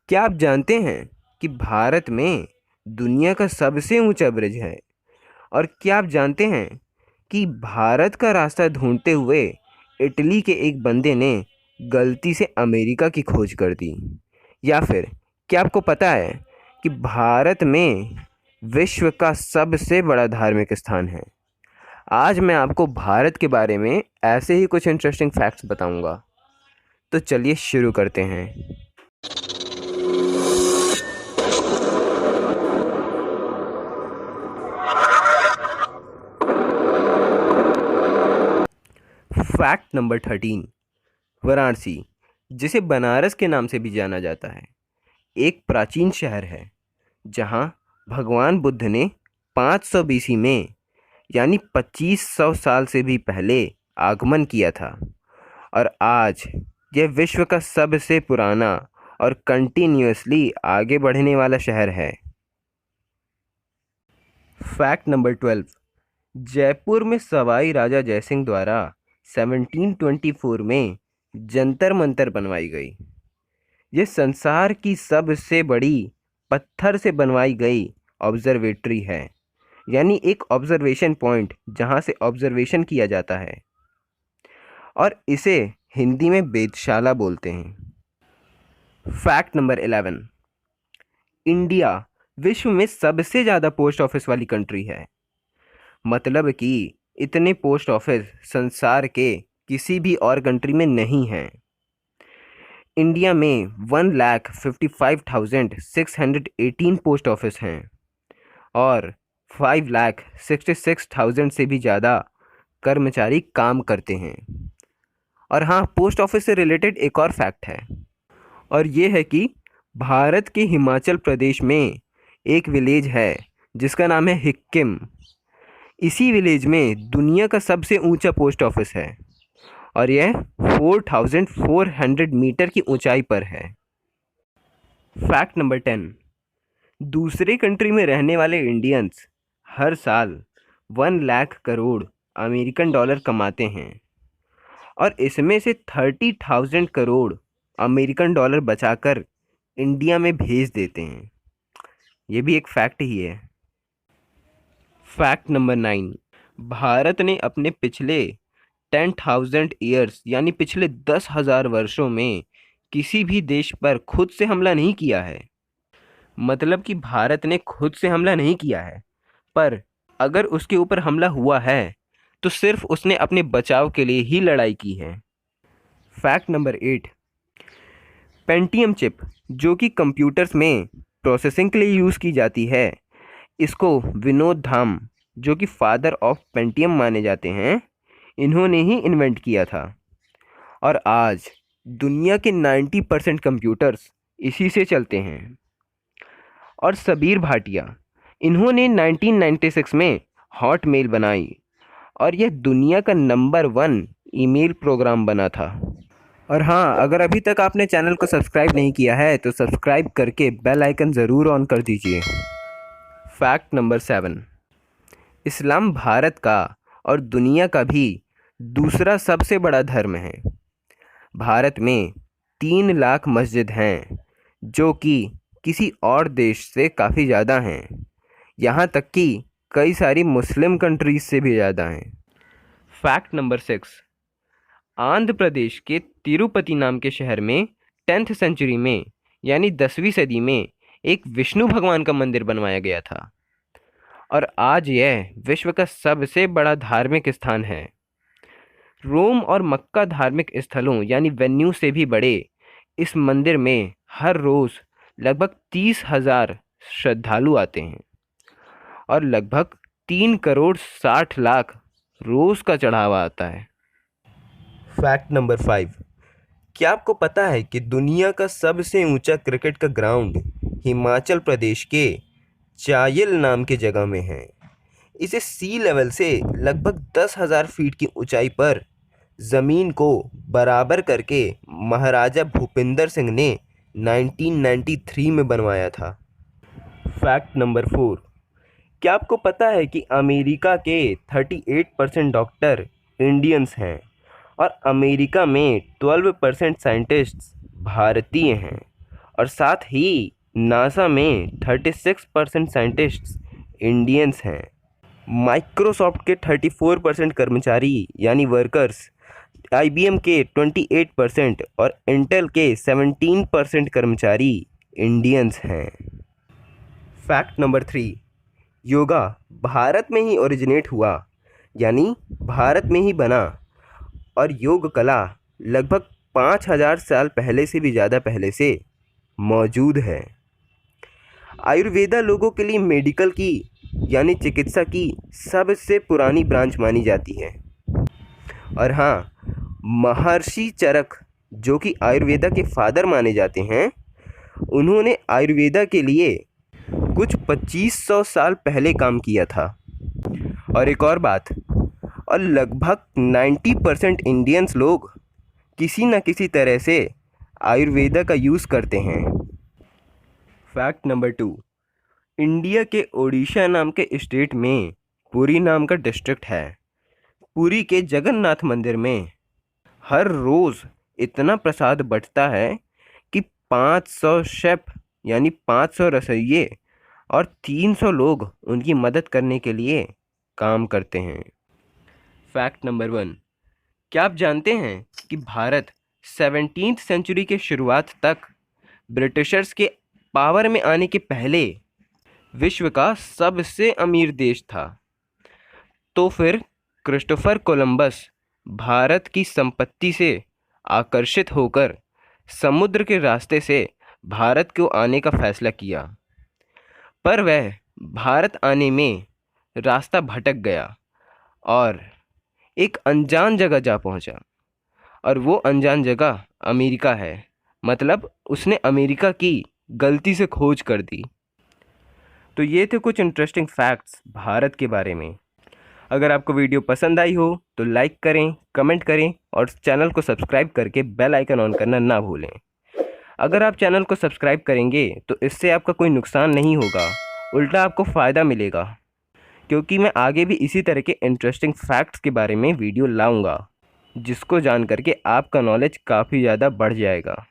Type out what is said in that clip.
क्या आप जानते हैं कि भारत में दुनिया का सबसे ऊंचा ब्रिज है? और क्या आप जानते हैं कि भारत का रास्ता ढूंढते हुए इटली के एक बंदे ने गलती से अमेरिका की खोज कर दी? या फिर क्या आपको पता है कि भारत में विश्व का सबसे बड़ा धार्मिक स्थान है? आज मैं आपको भारत के बारे में ऐसे ही कुछ इंटरेस्टिंग फैक्ट्स बताऊंगा। तो चलिए शुरू करते हैं। Fact number 13। वाराणसी, जिसे बनारस के नाम से भी जाना जाता है, एक प्राचीन शहर है जहां भगवान बुद्ध ने 500 बीसी में यानी 2500 साल से भी पहले आगमन किया था। और आज यह विश्व का सबसे पुराना और कंटिन्यूअसली आगे बढ़ने वाला शहर है। Fact number 12। जयपुर में सवाई राजा जयसिंह द्वारा 1724 में जंतर मंतर बनवाई गई। यह संसार की सबसे बड़ी पत्थर से बनवाई गई ऑब्जर्वेटरी है, यानी एक ऑब्जर्वेशन पॉइंट जहां से ऑब्जर्वेशन किया जाता है, और इसे हिंदी में वेधशाला बोलते हैं। Fact number 11। इंडिया विश्व में सबसे ज़्यादा पोस्ट ऑफिस वाली कंट्री है। मतलब कि इतने पोस्ट ऑफिस संसार के किसी भी और कंट्री में नहीं हैं। इंडिया में 1,55,618 पोस्ट ऑफिस हैं और 5,66,000 से भी ज़्यादा कर्मचारी काम करते हैं। और हाँ, पोस्ट ऑफिस से रिलेटेड एक और फैक्ट है, और ये है कि भारत के हिमाचल प्रदेश में एक विलेज है जिसका नाम है हिक्किम। इसी विलेज में दुनिया का सबसे ऊंचा पोस्ट ऑफिस है और यह 4,400 मीटर की ऊंचाई पर है। Fact number 10। दूसरे कंट्री में रहने वाले इंडियंस हर साल 1 लाख करोड़ अमेरिकन डॉलर कमाते हैं और इसमें से 30,000 करोड़ अमेरिकन डॉलर बचाकर इंडिया में भेज देते हैं। ये भी एक फैक्ट ही है। Fact number 9। भारत ने अपने पिछले 10,000 ईयर्स यानी पिछले 10,000 वर्षों में किसी भी देश पर खुद से हमला नहीं किया है। मतलब कि भारत ने खुद से हमला नहीं किया है, पर अगर उसके ऊपर हमला हुआ है तो सिर्फ उसने अपने बचाव के लिए ही लड़ाई की है। Fact number 8। पेंटियम चिप, जो कि कंप्यूटर्स में प्रोसेसिंग के लिए यूज़ की जाती है, इसको विनोद धाम, जो कि फादर ऑफ पेंटियम माने जाते हैं, इन्होंने ही इन्वेंट किया था। और आज दुनिया के 90% कंप्यूटर्स इसी से चलते हैं। और सबीर भाटिया, इन्होंने 1996 में हॉटमेल बनाई और यह दुनिया का नंबर 1 ईमेल प्रोग्राम बना था। और हाँ, अगर अभी तक आपने चैनल को सब्सक्राइब नहीं किया है तो सब्सक्राइब करके बेल आइकन ज़रूर ऑन कर दीजिए। Fact number 7। इस्लाम भारत का और दुनिया का भी दूसरा सबसे बड़ा धर्म है। भारत में 3 लाख मस्जिद हैं, जो कि किसी और देश से काफ़ी ज़्यादा हैं। यहाँ तक कि कई सारी मुस्लिम कंट्रीज से भी ज़्यादा हैं। Fact number 6। आंध्र प्रदेश के तिरुपति नाम के शहर में 10th सेंचुरी में यानी 10वीं सदी में एक विष्णु भगवान का मंदिर बनवाया गया था और आज यह विश्व का सबसे बड़ा धार्मिक स्थान है। रोम और मक्का धार्मिक स्थलों यानी वेन्यू से भी बड़े इस मंदिर में हर रोज़ लगभग 30,000 श्रद्धालु आते हैं और लगभग 3 करोड़ 60 लाख रोज़ का चढ़ावा आता है। Fact number 5। क्या आपको पता है कि दुनिया का सबसे ऊंचा क्रिकेट का ग्राउंड हिमाचल प्रदेश के चायल नाम के जगह में है? इसे सी लेवल से लगभग 10,000 फीट की ऊंचाई पर ज़मीन को बराबर करके महाराजा भूपिंदर सिंह ने 1993 में बनवाया था। Fact number 4। क्या आपको पता है कि अमेरिका के 38% डॉक्टर इंडियंस हैं और अमेरिका में 12% साइंटिस्ट्स भारतीय हैं और साथ ही नासा में 36% साइंटिस्ट्स इंडियंस हैं। माइक्रोसॉफ्ट के 34% कर्मचारी यानी वर्कर्स, IBM के 28% और इंटेल के 17% कर्मचारी इंडियंस हैं। फैक्ट नंबर 3, योगा भारत में ही ओरिजिनेट हुआ, यानी भारत में ही बना, और योग कला लगभग 5000 साल पहले से भी ज़्यादा पहले से मौजूद है। आयुर्वेदा लोगों के लिए मेडिकल की यानी चिकित्सा की सबसे पुरानी ब्रांच मानी जाती है। और हाँ, महर्षि चरक जो कि आयुर्वेदा के फादर माने जाते हैं, उन्होंने आयुर्वेदा के लिए कुछ 2500 साल पहले काम किया था। और एक और बात, और लगभग 90% इंडियंस लोग किसी न किसी तरह से आयुर्वेदा का यूज़ करते हैं। फैक्ट नंबर 2, इंडिया के ओडिशा नाम के स्टेट में पुरी नाम का डिस्ट्रिक्ट है। पुरी के जगन्नाथ मंदिर में हर रोज़ इतना प्रसाद बंटता है कि 500 शेफ यानी 500 रसोइये और 300 लोग उनकी मदद करने के लिए काम करते हैं। फैक्ट नंबर 1, क्या आप जानते हैं कि भारत 17वीं सेंचुरी के शुरुआत तक ब्रिटिशर्स के पावर में आने के पहले विश्व का सबसे अमीर देश था। तो फिर क्रिस्टोफर कोलंबस भारत की संपत्ति से आकर्षित होकर समुद्र के रास्ते से भारत को आने का फैसला किया, पर वह भारत आने में रास्ता भटक गया और एक अनजान जगह जा पहुंचा, और वो अनजान जगह अमेरिका है। मतलब उसने अमेरिका की गलती से खोज कर दी। तो ये थे कुछ इंटरेस्टिंग फैक्ट्स भारत के बारे में। अगर आपको वीडियो पसंद आई हो तो लाइक करें, कमेंट करें और चैनल को सब्सक्राइब करके बेल आइकन ऑन करना ना भूलें। अगर आप चैनल को सब्सक्राइब करेंगे तो इससे आपका कोई नुकसान नहीं होगा, उल्टा आपको फ़ायदा मिलेगा, क्योंकि मैं आगे भी इसी तरह के इंटरेस्टिंग फैक्ट्स के बारे में वीडियो लाऊंगा, जिसको जान करके आपका नॉलेज काफ़ी ज़्यादा बढ़ जाएगा।